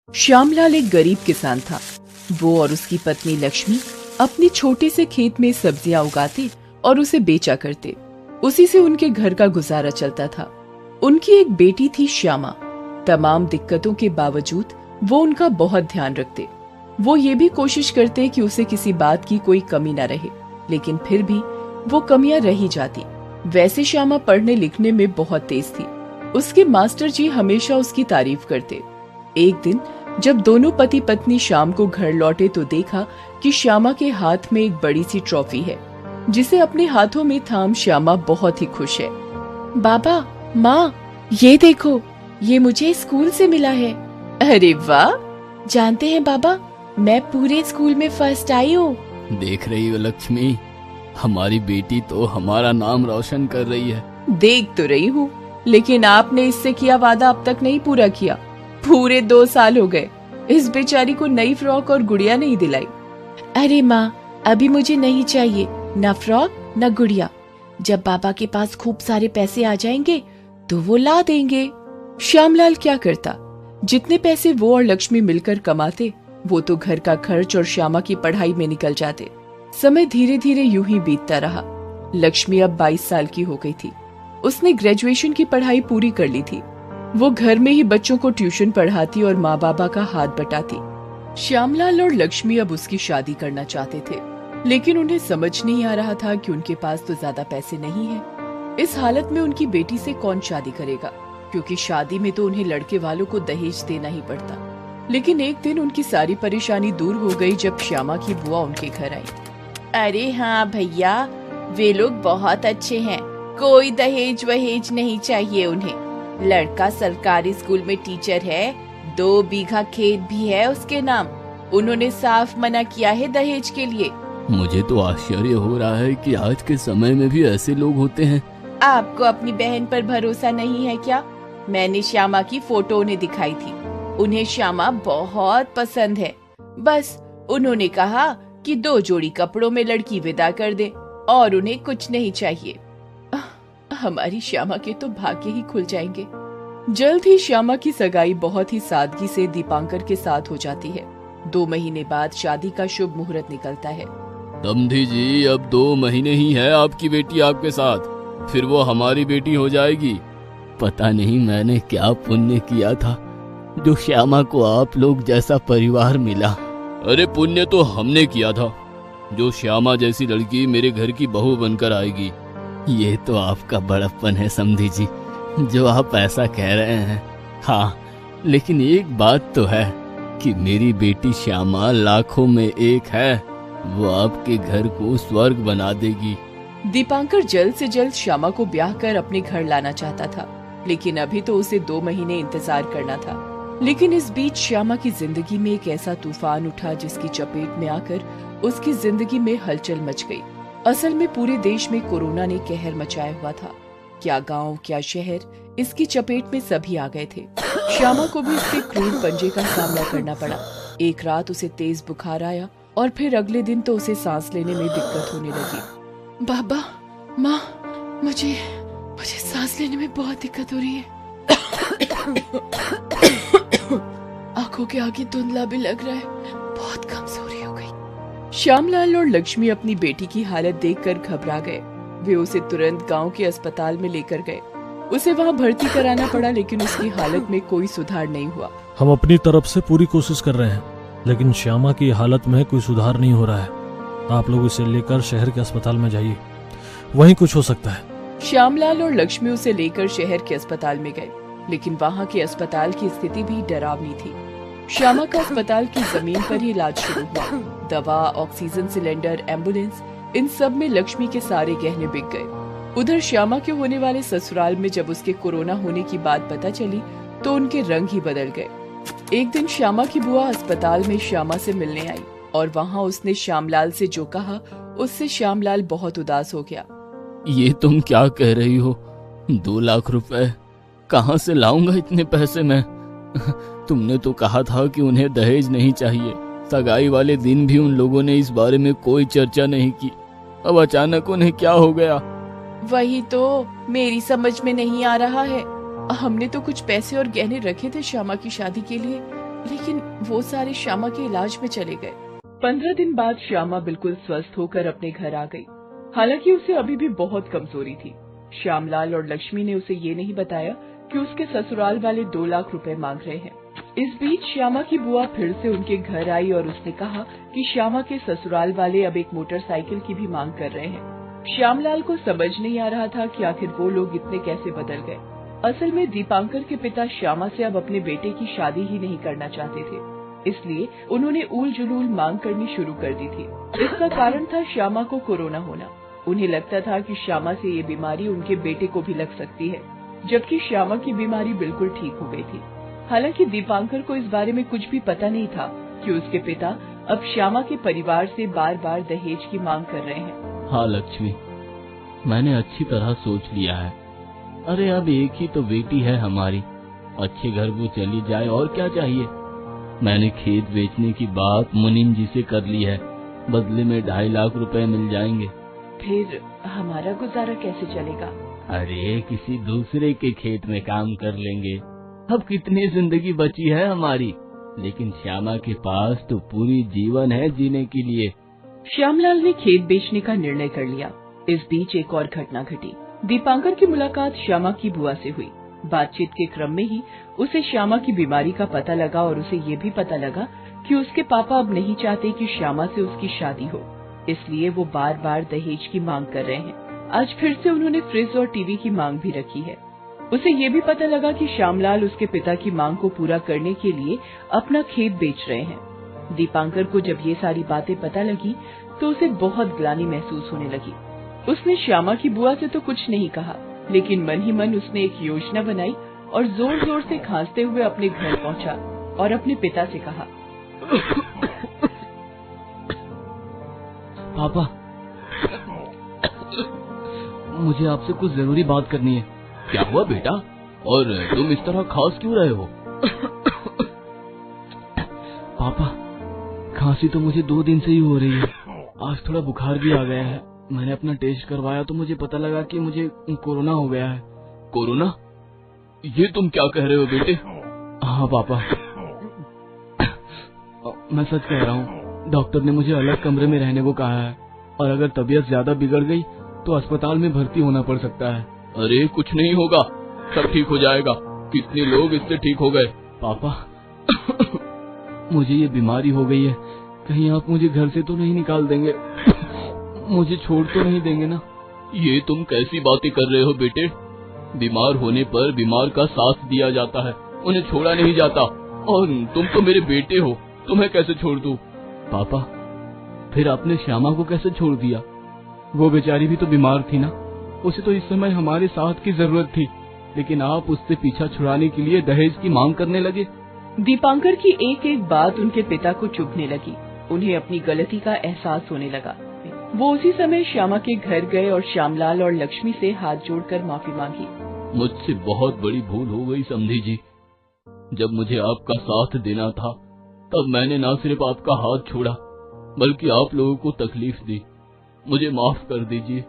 श्यामलाल एक गरीब किसान था। वो और उसकी पत्नी लक्ष्मी अपने छोटे से खेत में सब्जियां उगाते और उसे बेचा करते। उसी से उनके घर का गुजारा चलता था। उनकी एक बेटी थी श्यामा। तमाम दिक्कतों के बावजूद वो उनका बहुत ध्यान रखते। वो ये भी कोशिश करते कि उसे किसी बात की कोई कमी न रहे, लेकिन फिर भी वो कमियां रह ही जाती। वैसे श्यामा पढ़ने लिखने में बहुत तेज थी। उसके मास्टर जी हमेशा उसकी तारीफ करते। एक दिन जब दोनों पति पत्नी शाम को घर लौटे तो देखा कि श्यामा के हाथ में एक बड़ी सी ट्रॉफी है, जिसे अपने हाथों में थाम श्यामा बहुत ही खुश है। बाबा, माँ, ये देखो, ये मुझे स्कूल से मिला है। अरे वाह! जानते हैं बाबा, मैं पूरे स्कूल में फर्स्ट आई हूँ। देख रही हो लक्ष्मी, हमारी बेटी तो हमारा नाम रोशन कर रही है। देख तो रही हूँ, लेकिन आपने इससे किया वादा अब तक नहीं पूरा किया। पूरे 2 साल हो गए, इस बेचारी को नई फ्रॉक और गुड़िया नहीं दिलाई। अरे माँ, अभी मुझे नहीं चाहिए न फ्रॉक न गुड़िया। जब बाबा के पास खूब सारे पैसे आ जाएंगे तो वो ला देंगे। श्यामलाल क्या करता? जितने पैसे वो और लक्ष्मी मिलकर कमाते, वो तो घर का खर्च और श्यामा की पढ़ाई में निकल जाते। समय धीरे धीरे यूं ही बीतता रहा। लक्ष्मी अब 22 साल की हो गई थी। उसने ग्रेजुएशन की पढ़ाई पूरी कर ली थी। वो घर में ही बच्चों को ट्यूशन पढ़ाती और माँ बाबा का हाथ बटाती। श्यामलाल और लक्ष्मी अब उसकी शादी करना चाहते थे, लेकिन उन्हें समझ नहीं आ रहा था कि उनके पास तो ज्यादा पैसे नहीं हैं। इस हालत में उनकी बेटी से कौन शादी करेगा, क्योंकि शादी में तो उन्हें लड़के वालों को दहेज देना ही पड़ता। लेकिन एक दिन उनकी सारी परेशानी दूर हो गई जब श्यामा की बुआ उनके घर आई। अरे हाँ भैया, वे लोग बहुत अच्छे हैं, कोई दहेज वहेज नहीं चाहिए उन्हें। लड़का सरकारी स्कूल में टीचर है, 2 बीघा खेत भी है उसके नाम। उन्होंने साफ मना किया है दहेज के लिए। मुझे तो आश्चर्य हो रहा है कि आज के समय में भी ऐसे लोग होते हैं। आपको अपनी बहन पर भरोसा नहीं है क्या? मैंने श्यामा की फोटो उन्हें दिखाई थी। उन्हें श्यामा बहुत पसंद है। बस उन्होंने कहा कि 2 जोड़ी कपड़ों में लड़की विदा कर दे और उन्हें कुछ नहीं चाहिए। हमारी श्यामा के तो भाग्य ही खुल जाएंगे। जल्द ही श्यामा की सगाई बहुत ही सादगी से दीपांकर के साथ हो जाती है। 2 महीने बाद शादी का शुभ मुहूर्त निकलता है। समधी जी, अब 2 महीने ही है आपकी बेटी आपके साथ, फिर वो हमारी बेटी हो जाएगी। पता नहीं मैंने क्या पुण्य किया था जो श्यामा को आप लोग जैसा परिवार मिला। अरे पुण्य तो हमने किया था, जो श्यामा जैसी लड़की मेरे घर की बहू बनकर आएगी। ये तो आपका बड़प्पन है समधी जी, जो आप ऐसा कह रहे हैं। हाँ, लेकिन एक बात तो है कि मेरी बेटी श्यामा लाखों में एक है। वो आपके घर को स्वर्ग बना देगी। दीपांकर जल्द से जल्द श्यामा को ब्याह कर अपने घर लाना चाहता था, लेकिन अभी तो उसे 2 महीने इंतजार करना था। लेकिन इस बीच श्यामा की जिंदगी में एक ऐसा तूफान उठा जिसकी चपेट में आकर उसकी जिंदगी में हलचल मच गई। असल में पूरे देश में कोरोना ने कहर मचाया हुआ था। क्या गांव, क्या शहर, इसकी चपेट में सभी आ गए थे। श्यामा को भी इसके क्रूर पंजे का सामना करना पड़ा। एक रात उसे तेज बुखार आया और फिर अगले दिन तो उसे सांस लेने में दिक्कत होने लगी। बाबा, माँ, मुझे सांस लेने में बहुत दिक्कत हो रही है। आंखों के आगे धुंधला भी लग रहा है, बहुत कमजोरी हो गई। श्यामलाल और लक्ष्मी अपनी बेटी की हालत देखकर घबरा गए। वे उसे तुरंत गांव के अस्पताल में लेकर गए। उसे वहां भर्ती कराना पड़ा, लेकिन उसकी हालत में कोई सुधार नहीं हुआ। हम अपनी तरफ से पूरी कोशिश कर रहे हैं, लेकिन श्यामा की हालत में कोई सुधार नहीं हो रहा है। आप लोग इसे लेकर शहर के अस्पताल में जाइए, वहीं कुछ हो सकता है। श्यामलाल और लक्ष्मी उसे लेकर शहर के अस्पताल में गए, लेकिन वहां के अस्पताल की स्थिति भी डरावनी थी। श्यामा का अस्पताल की जमीन पर ही इलाज शुरू हुआ। दवा, ऑक्सीजन सिलेंडर, एम्बुलेंस, इन सब में लक्ष्मी के सारे गहने बिक गए। उधर श्यामा के होने वाले ससुराल में जब उसके कोरोना होने की बात पता चली तो उनके रंग ही बदल गए। एक दिन श्यामा की बुआ अस्पताल में श्यामा से मिलने आई और वहाँ उसने श्यामलाल से जो कहा, उससे श्यामलाल बहुत उदास हो गया। ये तुम क्या कह रही हो? 2 लाख रुपए कहाँ से लाऊंगा इतने पैसे मैं? तुमने तो कहा था कि उन्हें दहेज नहीं चाहिए। सगाई वाले दिन भी उन लोगों ने इस बारे में कोई चर्चा नहीं की। अब अचानक उन्हें क्या हो गया? वही तो मेरी समझ में नहीं आ रहा है। हमने तो कुछ पैसे और गहने रखे थे श्यामा की शादी के लिए, लेकिन वो सारे श्यामा के इलाज में चले गए। 15 दिन बाद श्यामा बिल्कुल स्वस्थ होकर अपने घर आ गई। हालांकि उसे अभी भी बहुत कमजोरी थी। श्यामलाल और लक्ष्मी ने उसे ये नहीं बताया कि उसके ससुराल वाले 2 लाख रुपए मांग रहे हैं। इस बीच श्यामा की बुआ फिर से उनके घर आई और उसने कहा कि श्यामा के ससुराल वाले अब एक मोटरसाइकिल की भी मांग कर रहे हैं। श्यामलाल को समझ नहीं आ रहा था कि आखिर वो लोग इतने कैसे बदल गए। असल में दीपांकर के पिता श्यामा से अब अपने बेटे की शादी ही नहीं करना चाहते थे, इसलिए उन्होंने ऊल जुलूल मांग करनी शुरू कर दी थी। इसका कारण था श्यामा को कोरोना होना। उन्हें लगता था कि श्यामा से ये बीमारी उनके बेटे को भी लग सकती है, जबकि श्यामा की बीमारी बिल्कुल ठीक हो गई थी। हालांकि दीपांकर को इस बारे में कुछ भी पता नहीं था कि उसके पिता अब श्यामा के परिवार से बार बार दहेज की मांग कर रहे हैं। हाँ लक्ष्मी, मैंने अच्छी तरह सोच लिया है। अरे अब एक ही तो बेटी है हमारी, अच्छे घर वो चली जाए और क्या चाहिए। मैंने खेत बेचने की बात मुनीम जी से कर ली है, बदले में 2.5 लाख रुपए मिल जाएंगे। फिर हमारा गुजारा कैसे चलेगा? अरे किसी दूसरे के खेत में काम कर लेंगे। अब कितनी जिंदगी बची है हमारी, लेकिन श्यामा के पास तो पूरी जीवन है जीने के लिए। श्यामलाल ने खेत बेचने का निर्णय कर लिया। इस बीच एक और घटना घटी। दीपांकर की मुलाकात श्यामा की बुआ से हुई। बातचीत के क्रम में ही उसे श्यामा की बीमारी का पता लगा और उसे ये भी पता लगा कि उसके पापा अब नहीं चाहते कि श्यामा से उसकी शादी हो, इसलिए वो बार बार दहेज की मांग कर रहे हैं। आज फिर से उन्होंने फ्रिज और टीवी की मांग भी रखी है। उसे ये भी पता लगा कि श्यामलाल उसके पिता की मांग को पूरा करने के लिए अपना खेत बेच रहे हैं। दीपांकर को जब ये सारी बातें पता लगी तो उसे बहुत ग्लानि महसूस होने लगी। उसने श्यामा की बुआ से तो कुछ नहीं कहा, लेकिन मन ही मन उसने एक योजना बनाई और जोर जोर से खांसते हुए अपने घर पहुंचा और अपने पिता से कहा, पापा, मुझे आपसे कुछ जरूरी बात करनी है। क्या हुआ बेटा, और तुम इस तरह खांस क्यों रहे हो? पापा, खांसी तो मुझे 2 दिन से ही हो रही है। आज थोड़ा बुखार भी आ गया है। मैंने अपना टेस्ट करवाया तो मुझे पता लगा कि मुझे कोरोना हो गया है। कोरोना? ये तुम क्या कह रहे हो बेटे? हाँ पापा, मैं सच कह रहा हूँ। डॉक्टर ने मुझे अलग कमरे में रहने को कहा है और अगर तबीयत ज्यादा बिगड़ गई तो अस्पताल में भर्ती होना पड़ सकता है। अरे कुछ नहीं होगा, सब ठीक हो जाएगा। कितने लोग इससे ठीक हो गए। पापा, मुझे ये बीमारी हो गई है, कहीं आप मुझे घर से तो नहीं निकाल देंगे? मुझे छोड़ तो नहीं देंगे ना? ये तुम कैसी बातें कर रहे हो बेटे? बीमार होने पर बीमार का साथ दिया जाता है, उन्हें छोड़ा नहीं जाता। और तुम तो मेरे बेटे हो, तुम्हें कैसे छोड़ दूं? पापा, फिर आपने श्यामा को कैसे छोड़ दिया? वो बेचारी भी तो बीमार थी ना, उसे तो इस समय हमारे साथ की जरूरत थी, लेकिन आप उससे पीछा छुड़ाने के लिए दहेज की मांग करने लगे। दीपांकर की एक एक बात उनके पिता को चुभने लगी। उन्हें अपनी गलती का एहसास होने लगा। वो उसी समय श्यामा के घर गए और श्यामलाल और लक्ष्मी से हाथ जोड़कर माफी मांगी। मुझसे बहुत बड़ी भूल हो गई समधी जी। जब मुझे आपका साथ देना था तब मैंने न सिर्फ आपका हाथ छोड़ा बल्कि आप लोगों को तकलीफ दी। मुझे माफ कर दीजिए।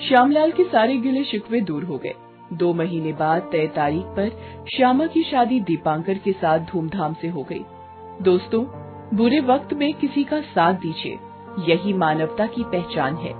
श्यामलाल के सारे गिले शिकवे दूर हो गए। 2 महीने बाद तय तारीख पर श्यामा की शादी दीपांकर के साथ धूमधाम से हो गई। दोस्तों, बुरे वक्त में किसी का साथ दीजिए, यही मानवता की पहचान है।